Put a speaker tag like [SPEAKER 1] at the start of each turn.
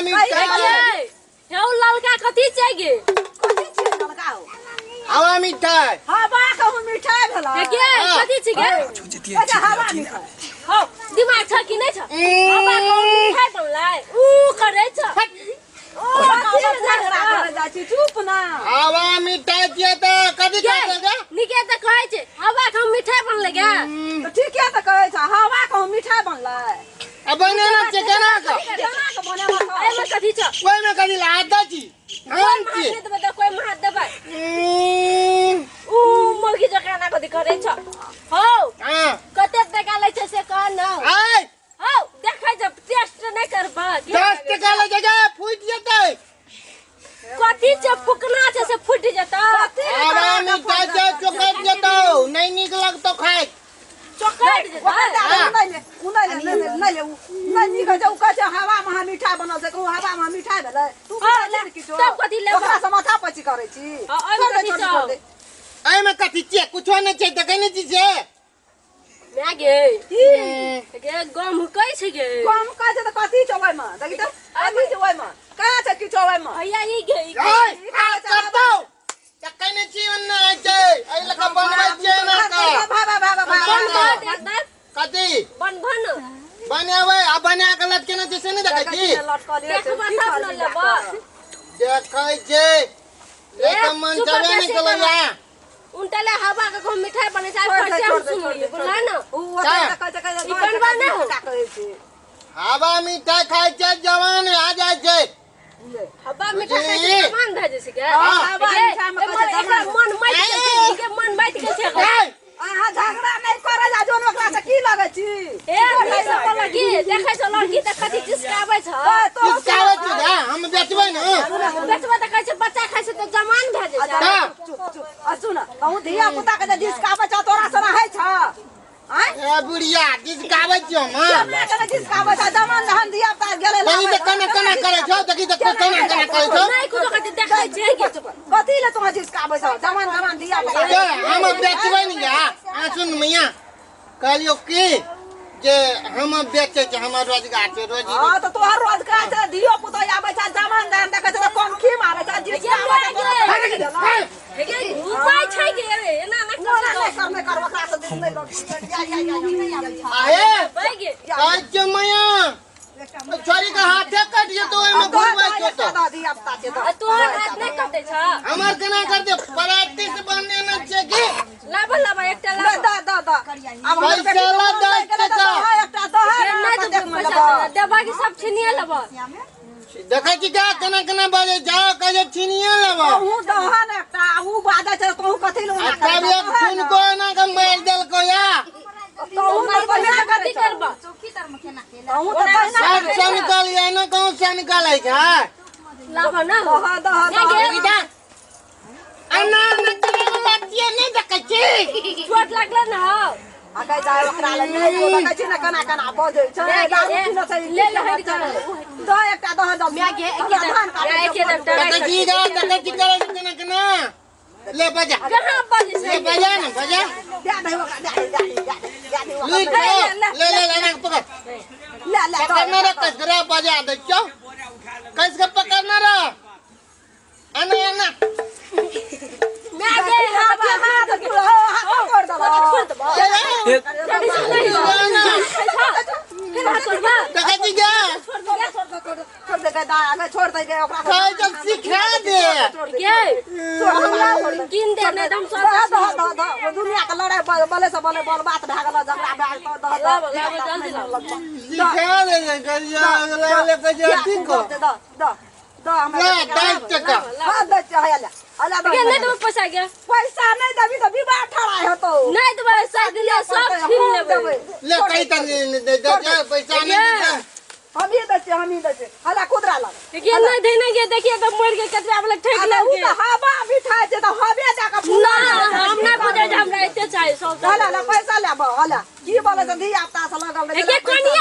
[SPEAKER 1] मिठाई
[SPEAKER 2] हे ललका कथि चाहिए
[SPEAKER 3] कथि छै ललका हो
[SPEAKER 1] हवा मिठाई
[SPEAKER 3] हवा कहू मिठाई भेला
[SPEAKER 2] हे के कथि छिगे
[SPEAKER 3] अच्छा हवा मिठाई
[SPEAKER 2] हो दिमाग छ कि नै छ हवा कहू मिठाई बनलै ऊ करे छ
[SPEAKER 3] ओ झगड़ा करे जा छी चुप ना
[SPEAKER 1] हवा मिठाई छियै त कथि कहै छै
[SPEAKER 2] निके त कहै छै हवा कहू मिठाई बनलै गे
[SPEAKER 3] तो ठीके त कहै छ हवा कहू मिठाई बनलै
[SPEAKER 1] अब बनेना छै केना का
[SPEAKER 3] केना के बनेला
[SPEAKER 2] एमे कथि छ
[SPEAKER 1] कोई में कथि लादा छी हम छी
[SPEAKER 2] कोई मार देबै ऊ मगी जका ना कथि करे छ हो
[SPEAKER 1] हां
[SPEAKER 2] कते टका लै छै से कह न
[SPEAKER 1] आय
[SPEAKER 2] हो देखै छ टेस्ट नै करबा
[SPEAKER 1] 10 टका ले जगह फुट जेतै
[SPEAKER 2] कथि छ फुकना छै से फुट जेतै
[SPEAKER 1] हवा मिठाई छै चोकट जेतौ नै नीक लगतो खाय
[SPEAKER 2] चोकट जेतै
[SPEAKER 3] नहीं निकल जाऊ कह हवा में मिठाई बनल से कहू हवा में मिठाई भेलै तू ले किछो
[SPEAKER 2] सब कथि लेबा
[SPEAKER 3] ओकरा से माथा पची करे छी
[SPEAKER 1] एमे कथि छै कुछो नै छै त कने छी छै
[SPEAKER 2] मैं गे गे गम कै छै गे
[SPEAKER 3] कम कह छै त कथि छ ओय में देखि त कथि छ ओय में कहा छ किछो ओय में
[SPEAKER 2] भैया ई गे
[SPEAKER 1] आ करतो त कने छी ओन्ने आइ छै एइ लका बनबै छै ना का कथि
[SPEAKER 2] बन
[SPEAKER 1] बनावे आ बना के लट केना छै से नै देखै छी
[SPEAKER 2] देखबा तब न लेबा
[SPEAKER 1] देखै छै एक मन चबे नै कलैया
[SPEAKER 2] उनटले हवा के को मिठाई बने छै फटे हम सुन लिए बोला ना ई बनवा नै हो
[SPEAKER 1] हवा मिठाई खाय छै जवान आ जाय छै
[SPEAKER 2] हवा मिठाई खाय छै जवान भए जैसे के हवा मिठाई में मन बैठ के छै
[SPEAKER 3] आहा झगड़ा नहीं करे जा जोन ओकरा से की लगे छी
[SPEAKER 2] ए नहीं सब लगी देखै छ लड़की त कथि जिसकाबै छ
[SPEAKER 1] जिसकाबै छ गा हम बेचबै न
[SPEAKER 2] बेचबै त कहै छै बच्चा खाय छै त जवान भए जाइ छै
[SPEAKER 3] चुप चुप आ सुन कहू धिया पुता के जिसकाबै छ तोरा से रहै छ आय
[SPEAKER 1] ए बुढ़िया जिसकाबै छ हम
[SPEAKER 3] केना जिसकाबै छ जवान जहन धिया पुता गेले
[SPEAKER 1] देखि त कना करे छ देखि त कना करे छ
[SPEAKER 2] नहीं कुछ कथि देखै छै के
[SPEAKER 3] कथि ले तोरा जिसकाबै छ जवान धिया पुता
[SPEAKER 1] हम बेचबै न गा आ सुन मैया कहलियो की जे हम बेचै छै हमर रोजगार छै रोजी
[SPEAKER 3] हां त तोहर रोजगार छै धियो पुता आबै छ जवान जहन देखै छ कोन खी मारै छ जिसकाबै
[SPEAKER 2] हे उपाय छै के रे एना ना
[SPEAKER 3] कर ओकरा से दिन नहीं
[SPEAKER 1] आहे
[SPEAKER 2] भाई गे
[SPEAKER 1] आज जो मैया छोरी का हाथे कट जेतो एमे घुरबै छै तो
[SPEAKER 3] धिया पुता छै त
[SPEAKER 2] तोहर हाथ नहीं कटे छ
[SPEAKER 1] हमर केना करते पराती से बनने न छै की
[SPEAKER 2] लाबा एकटा लाबा
[SPEAKER 3] द अब
[SPEAKER 1] पैसा ला 10 टका
[SPEAKER 3] एकटा द
[SPEAKER 2] देबा की सब छिनिए लेबा
[SPEAKER 1] देखै छी का केना बाजे जाओ कहे छिनिए लेबा
[SPEAKER 3] हूं दहन एकटा ऊ बाजा छै कहू कथि लो ना
[SPEAKER 1] तब एक सुन को ना के मार देल को या
[SPEAKER 3] कहू
[SPEAKER 2] बना कथि करबा
[SPEAKER 3] चौकीदार में केना केला कहू त कहना
[SPEAKER 1] सब निकाल या ना कहूं से निकालै छै
[SPEAKER 2] लाबा ना
[SPEAKER 3] दह
[SPEAKER 1] अन्ना न करे बातिए नहीं देखै छी
[SPEAKER 2] चोट लागला ना
[SPEAKER 3] आके जाय ओकरा ले नहीं बोल कहै छी ना कना बजै छै
[SPEAKER 2] ले ले हट कर
[SPEAKER 3] द एकटा दह मैं
[SPEAKER 2] के
[SPEAKER 1] देखै छी गा देखै छी करे केना ले बजा
[SPEAKER 2] कहां बजे
[SPEAKER 1] ले बजा न बजा
[SPEAKER 3] दे दे ओकरा
[SPEAKER 1] ले ना पकड़
[SPEAKER 3] ले
[SPEAKER 1] पकड़ना रे कसरा बजा दे छो कस के पकड़ना रे अन्ना
[SPEAKER 2] मैं गे हाथ
[SPEAKER 3] छोड़ दबा
[SPEAKER 1] देखै छी गा
[SPEAKER 3] छोड़ दे दा छोड़ दे ओकरा
[SPEAKER 1] कहे जब सिखा दे
[SPEAKER 2] के किन दे ने हम सब
[SPEAKER 3] दुनिया के लड़ाई बले से बले बल बात भए गेल झगड़ा भए गेल
[SPEAKER 2] जल्दी
[SPEAKER 1] सिखा दे करिया ले के जे ठीक को
[SPEAKER 3] द हमरा
[SPEAKER 1] 10 टका
[SPEAKER 3] हां दे हला हला
[SPEAKER 2] के नहीं तो पैसा गया
[SPEAKER 3] पैसा नहीं देबी तो विवाह ठड़ा होतो
[SPEAKER 2] नहीं तो पैसा दिले सब छीन लेबे
[SPEAKER 1] ले कई तन दे पैसा नहीं दे
[SPEAKER 3] हम ही दे हला खुदरा ला
[SPEAKER 2] के नहीं देने के देखिए तो मर के कतरा वाला ठेक ले
[SPEAKER 3] उ तो हवा बिठाय छै तो हवे जाके
[SPEAKER 2] ना हम नहीं बुझे हमरा एते चाहिए सब
[SPEAKER 3] हला पैसा लेबो हला की बोले त धिया पुता से लगल
[SPEAKER 2] के कनिया